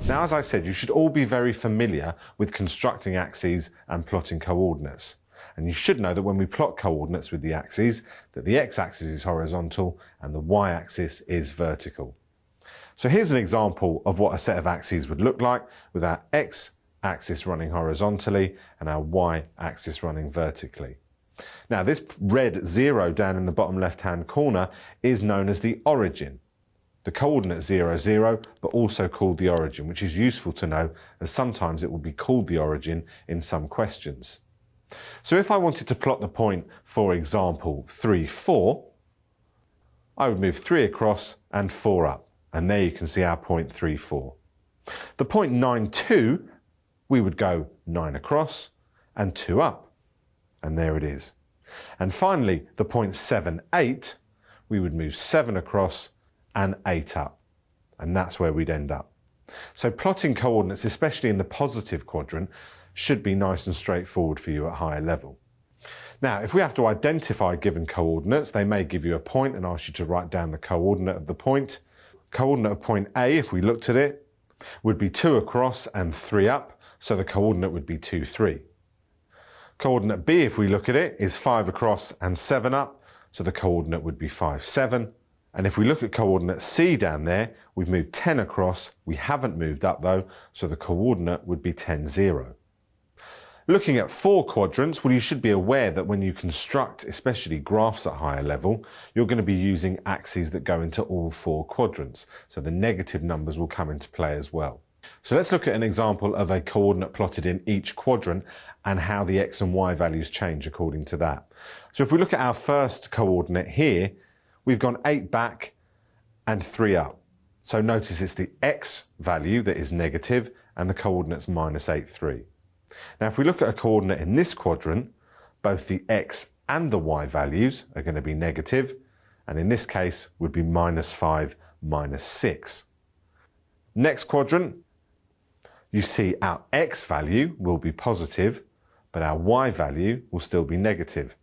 Now, as I said, you should all be very familiar with constructing axes and plotting coordinates. And you should know that when we plot coordinates with the axes, that the x-axis is horizontal and the y-axis is vertical. So here's an example of what a set of axes would look like with our x-axis running horizontally and our y-axis running vertically. Now, this red 0 down in the bottom left-hand corner is known as the origin. The coordinate 0, 0, but also called the origin, which is useful to know as sometimes it will be called the origin in some questions. So if I wanted to plot the point, for example, 3, 4, I would move 3 across and 4 up. And there you can see our point 3, 4. The point 9, 2, we would go 9 across and 2 up. And there it is. And finally, the point 7, 8, we would move 7 across and 8 up. And that's where we'd end up. So plotting coordinates, especially in the positive quadrant, should be nice and straightforward for you at higher level. Now, if we have to identify given coordinates, they may give you a point and ask you to write down the coordinate of the point. Coordinate of point A, if we looked at it, would be 2 across and 3 up, so the coordinate would be 2, 3. Coordinate B, if we look at it, is 5 across and 7 up, so the coordinate would be 5, 7. And if we look at coordinate C down there, we've moved 10 across, we haven't moved up though, so the coordinate would be 10, 0. Looking at 4 quadrants, well, you should be aware that when you construct, especially graphs at higher level, you're going to be using axes that go into all 4 quadrants. So the negative numbers will come into play as well. So let's look at an example of a coordinate plotted in each quadrant and how the x and y values change according to that. So if we look at our first coordinate here, we've gone 8 back and 3 up. So notice it's the x value that is negative and the coordinate's minus 8, 3. Now, if we look at a coordinate in this quadrant, both the x and the y values are going to be negative, and in this case would be minus 5, minus 6. Next quadrant, you see our x value will be positive, but our y value will still be negative.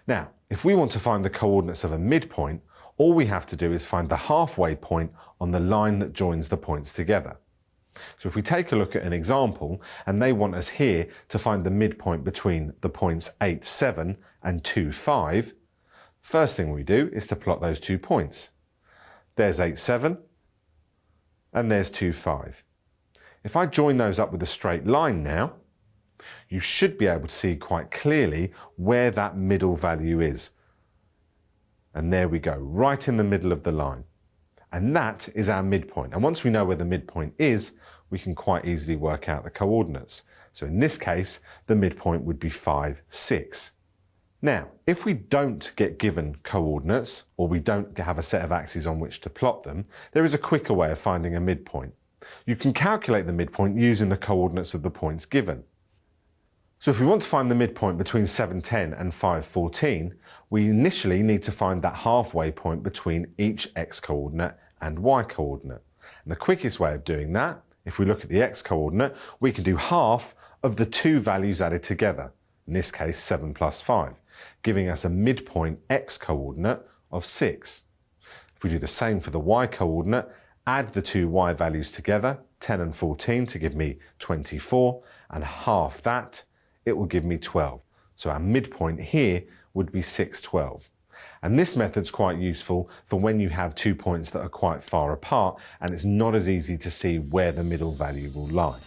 Now, if we want to find the coordinates of a midpoint, all we have to do is find the halfway point on the line that joins the points together. So if we take a look at an example, and they want us here to find the midpoint between the points 8, 7 and 2, 5, first thing we do is to plot those 2 points. There's 8, 7, and there's 2, 5. If I join those up with a straight line now, you should be able to see quite clearly where that middle value is. And there we go, right in the middle of the line. And that is our midpoint. And once we know where the midpoint is, we can quite easily work out the coordinates. So in this case, the midpoint would be 5, 6. Now, if we don't get given coordinates, or we don't have a set of axes on which to plot them, there is a quicker way of finding a midpoint. You can calculate the midpoint using the coordinates of the points given. So if we want to find the midpoint between 7, 10 and 5, 14, we initially need to find that halfway point between each x coordinate and y coordinate. And the quickest way of doing that, if we look at the x coordinate, we can do half of the 2 values added together, in this case 7 plus 5, giving us a midpoint x coordinate of 6. If we do the same for the y coordinate, add the 2 y values together, 10 and 14, to give me 24, and half that, it will give me 12. So our midpoint here would be 6, 12. And this method's quite useful for when you have 2 points that are quite far apart and it's not as easy to see where the middle value will lie.